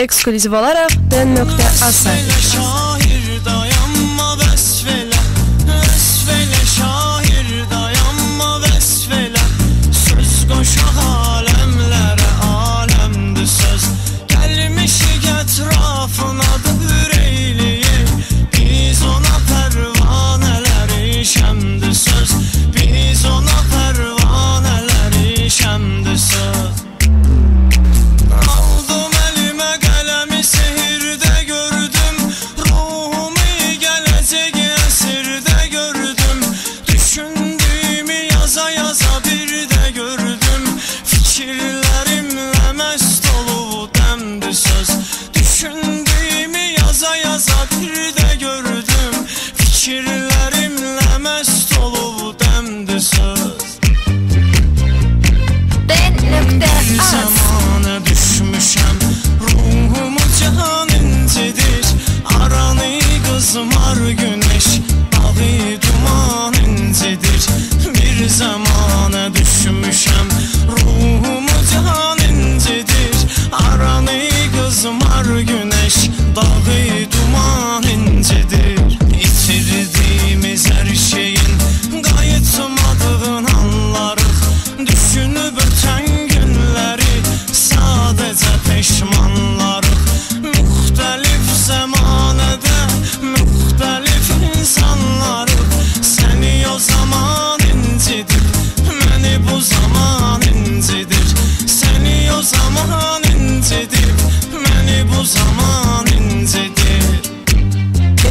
Ekskluziv olaraq den.az sayfasında.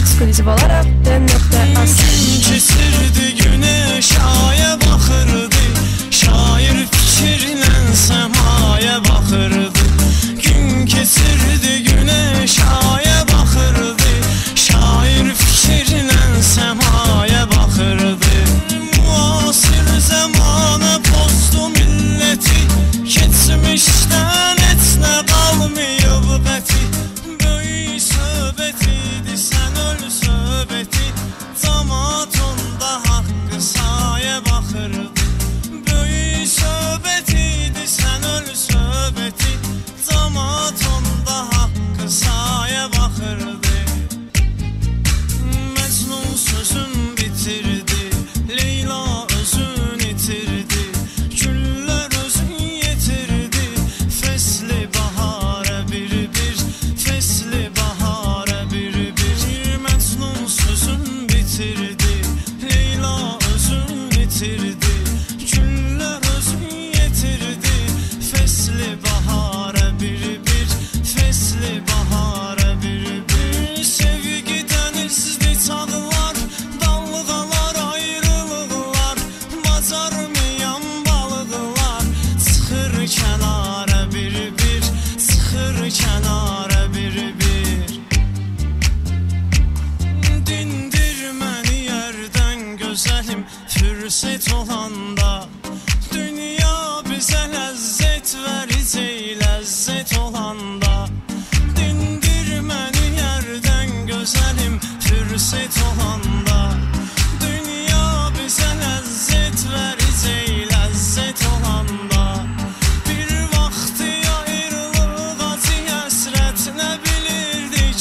Ekskluziv olaraq den.az kesirdi güneş aya baxırdı, şair fikirlə səmaya baxırdı. Gün kesirdi güneş aya baxırdı, şair fikirlə səmaya baxırdı. Müasir zamana pozdu milləti, keçmişdən etnə qalmayıb qəti. Böyük söhbət idi sən öl söhbəti, camaatında haqqı saya baxırdı. Böyük söhbət idi sən öl söhbəti, camaatında haqqı saya baxırdı. Məcnun sözün bitirdi, Leyla özün itirdi, güllər özün yetirdi, fəsli bahara bir-bir, fəsli bahara bir-bir. Məcnun sözün bitirdi, Leyla özün itirdi, güllər özün yetirdi, fəsli bahara bir-bir, fəsli bahara bir-bir. Sevgi dənizli çağlar, dalğalar ayrılıqlar, bacarmayan balıqlar çıxır kənara bir-bir, çıxır kənara bir-bir. Dindir məni yerdən gözəlim, fürsət olanda, dünya bizə ləzzət verəcək, ləzzət olanda. Dindir məni yerdən gözəlim, fürsət olanda, dünya bizə ləzzət verəcək, ləzzət olanda. Bir vaxtı ayrılıq acı həsrət nə bilirdik,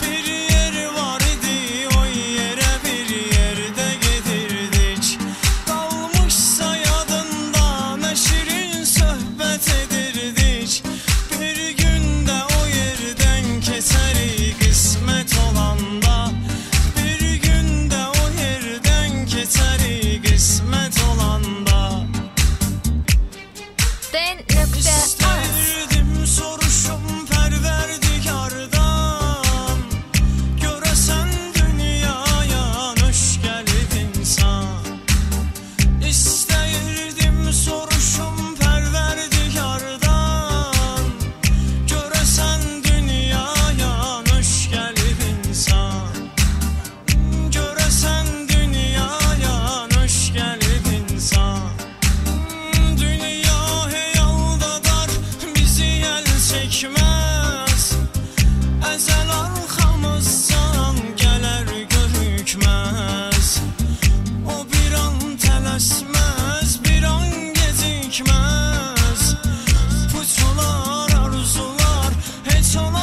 bir yer var idi, o yerə bir yerdə gedirdik. Qalmışsa yadında nə şirin söhbət edirdik, bir gündə o yerdən keçərik qismət olanda. Bir gündə o yerdən keçərik qismət olanda. den.az İstəyirdim soruşum Pərverdigardan, görəsən dünyaya nöş gəlib insan. İstəyirdim soruşum Pərverdigardan, görəsən dünyaya nöş gəlib insan. Görəsən dünyaya nöş gəlib insan. Dünya hey aldadar, bizi el çəkməz, əzəl arxamızdan gələr görükməz. O bir an tələsməz, bir an gecikməz, puçular arzular heç ola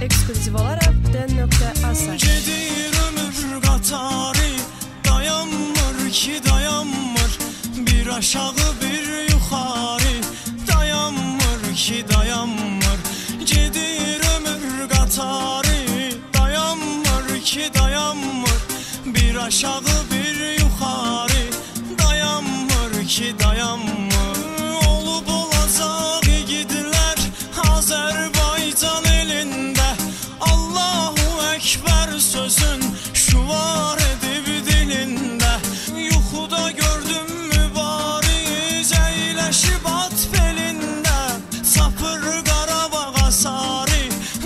ekskluziv olaraq D.az. Gedir ömür qatarı, dayanmır ki dayanmır. Bir aşağı bir yuxarı, dayanmır ki dayanmır. Gedir ömür qatarı, dayanmır ki dayanmır. Bir aşağı bir yuxarı, dayanmır ki dayanmır. Olub olacaq igidlər Azərbaycan elində. Allahu Ekber sözün şuvar edib dilində. Yuxuda gördüm mübariz əyləşib at belində. Sapır Qarabağa sarı,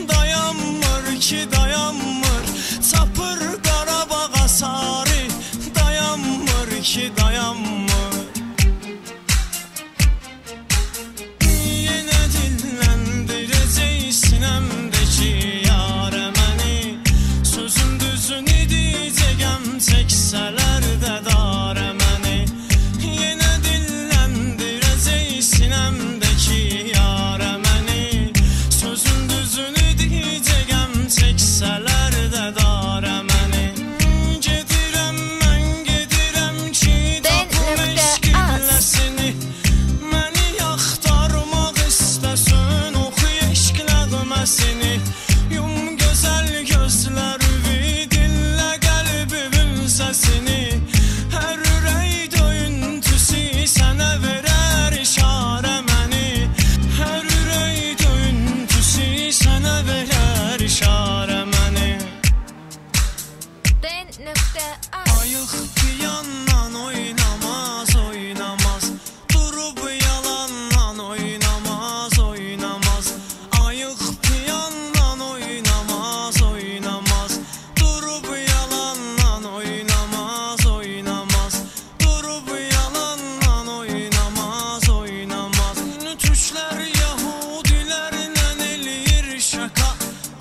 dayanmır ki dayanmır. Sapır Qarabağa sarı, dayanmır ki dayanmır. Yenə dilləndirəcək sinəmdəki yarə məni. Sözün düzünü deyəcəyəm, çəksələr də darə məni. Yenə dilləndirəcək sinəmdəki yarə məni. Sözün düzünü deyəcəyəm, çəksələr də darə məni. Gedirəm mən gedirəm ki tapım eşq illəsini. Məni yaxtarmaq istəsən oxu eşq nəğməsini. Yum gözəl gözlərimi, dinlə qəlbimin səsini. Hər ürək döyüntüsü sənə verər işarə məni. Hər ürək döyüntüsü sənə verər işarə məni. D.az. Ayıq piyandan oynamaz, oynamaz. Durub yalandan oynamaz, oynamaz. Ayıq piyandan oynamaz, oynamaz. Durub yalandan oynamaz, oynamaz. Durub yalandan oynamaz, oynamaz. Türklər Yahudilərlə eləyir şaka.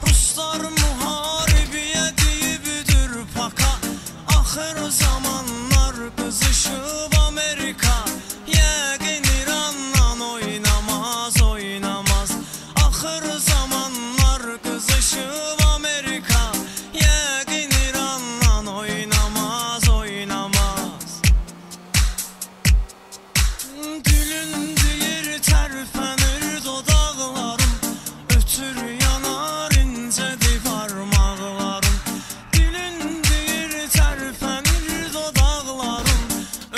Ruslar müharibəyə deyibdir paka. Axır zamanlar qızışıb Amerika. Yəqin İranla oynamaz, oynamaz. Axır zamanlar qızışıb Amerika. Yəqin İranla oynamaz, oynamaz. Gülün deyir tərpənir dodaqlarım. Ötür yanar incədir barmaqlarım. Gülün deyir tərpənir dodaqlarım.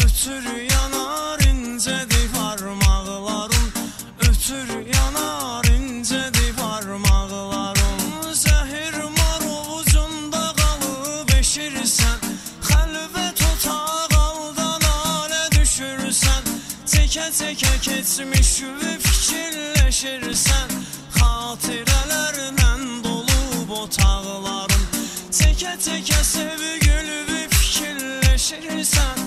Ötür yanar incədir barmaqlarım. Ötür yanar incədir barmaqlarım. Zəhir mar ovucunda qalıb eşirsən. Xəlvət otaq aldan alə düşürsən. Çəkə-çəkə keçmişi fikirləşirsən. Xatirələrlə dolub otaqlarım. Çəkə-çəkə sevgilimi fikirləşirsən.